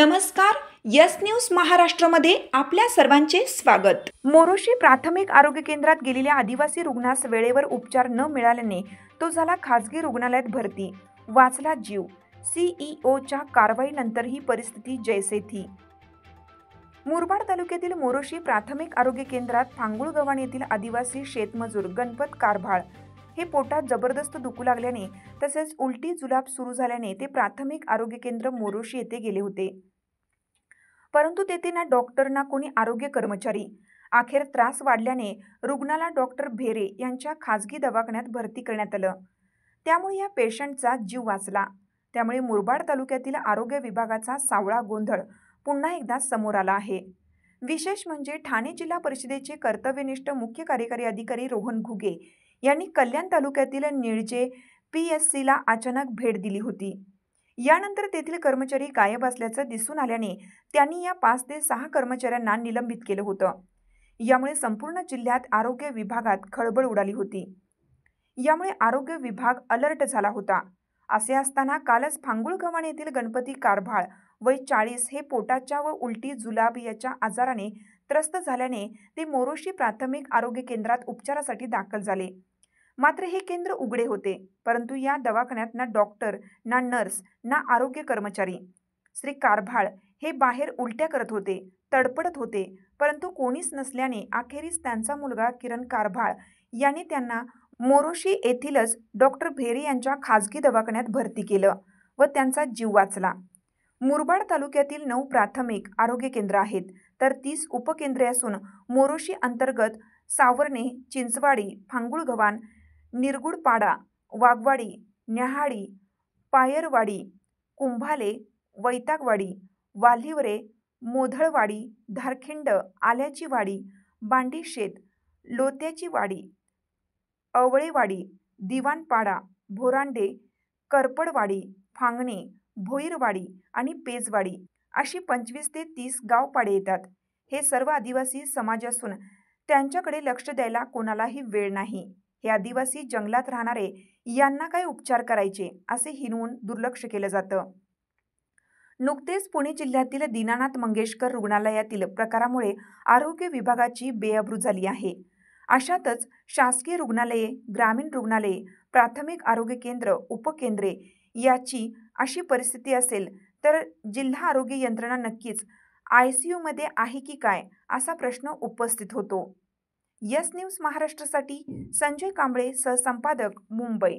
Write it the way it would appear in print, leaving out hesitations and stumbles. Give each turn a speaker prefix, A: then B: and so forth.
A: नमस्कार. Yes news महाराष्ट्रामध्ये आपल्या सर्वांचे स्वागत. मोरोशी प्राथमिक आरोग्य केंद्रात गेलेल्या आदिवासी रुग्णास वेळेवर उपचार न मिळाल्याने तो झाला खासगी रुग्णालयात भरती. वाचला जीव. सीईओच्या कारवाईनंतर ही परिस्थिती जैसे थी. मुरबाड तालुक्यातील मोरोशी प्राथमिक आरोग्य केंद्रात फांगुळगव्हाण येथील आदिवासी शेतमजूर गणपत कारभाळ हे पोटात जबरदस्त दुखू लागल्याने तसेच उलटी जुलाब सुरू झाल्याने ते प्राथमिक आरोग्य केंद्र मोरोशी येथे गेले होते. परंतु तेथे ना डॉक्टर ना कोणी आरोग्य कर्मचारी. अखेर त्रास वाढल्याने रुग्णाला डॉक्टर भेरे यांच्या खासगी दवाखान्यात भरती करण्यात आलं. त्यामुळे या पेशंटचा जीव वाचला. त्यामुळे मुरबाड तालुक्यातील आरोग्य विभागाचा सावळा गोंधळ पुन्हा एकदा समोर आला आहे. विशेष म्हणजे ठाणे जिल्हा परिषदेचे कर्तव्यनिष्ठ मुख्य कार्यकारी अधिकारी रोहन घुगे यांनी कल्याण तालुक्यातील निळजे PSCला अचानक भेट दिली होती. यानंतर तेथील कर्मचारी गायब असल्याचं दिसून आल्याने त्यांनी या 5 ते 6 कर्मचाऱ्यांना निलंबित केलं होतं. यामुळे संपूर्ण जिल्ह्यात आरोग्य विभागात खळबळ उडाली होती. यामुळे आरोग्य विभाग अलर्ट झाला होता. असे असताना कालच फांगुळगव्हाण येथील गणपती कारभाळ वय 40 हे पोटाच्या व उलटी जुलाब याच्या आजाराने त्रस्त झाल्याने ते मोरोशी प्राथमिक आरोग्य केंद्रात उपचारासाठी दाखल झाले. मात्र हे केंद्र उघडे होते, परंतु या दवाखान्यात ना डॉक्टर ना नर्स ना आरोग्य कर्मचारी. श्री कारभाळ हे बाहेर उलट्या करत होते, तडपडत होते, परंतु कोणीच नसल्याने अखेरीस त्यांचा मुलगा किरण कारभाळ यांनी त्यांना मोरोशी येथीलच डॉक्टर भेरे यांच्या खासगी दवाखान्यात भरती केलं व त्यांचा जीव वाचला. मुरबाड तालुक्यातील 9 प्राथमिक आरोग्य केंद्र आहेत, तर 30 उपकेंद्रे असून मोरोशी अंतर्गत सावर्णे, चिंचवाडी, फांगुळगव्हाण, निरगुडपाडा, वाघवाडी, न्याहाळी, पायरवाडी, कुंभाले, वैतागवाडी, वाल्हिवरे, मोधळवाडी, धारखिंड, आल्याची वाडी, बांडीशेत, लोत्याची वाडी, अवळेवाडी, दिवाणपाडा, भोरांडे, करपडवाडी, फांगणे, भोईरवाडी आणि पेजवाडी अशी 25 ते 30 गावपाडे येतात. हे सर्व आदिवासी समाज असून त्यांच्याकडे लक्ष द्यायला कोणालाही वेळ नाही. हे आदिवासी जंगलात राहणारे यांना काय उपचार करायचे असे हिनवून दुर्लक्ष केलं जातं. नुकतेच पुणे जिल्ह्यातील दीनानाथ मंगेशकर रुग्णालयातील प्रकारामुळे आरोग्य विभागाची बेअब्रू झाली आहे. अशातच शासकीय रुग्णालये, ग्रामीण रुग्णालये, प्राथमिक आरोग्य केंद्र, उपकेंद्रे याची अशी परिस्थिती असेल तर जिल्हा आरोग्य यंत्रणा नक्कीच ICUमध्ये आहे की काय असा प्रश्न उपस्थित होतो. यस न्यूज महाराष्ट्रासाठी संजय कांबळे, सहसंपादक, मुंबई.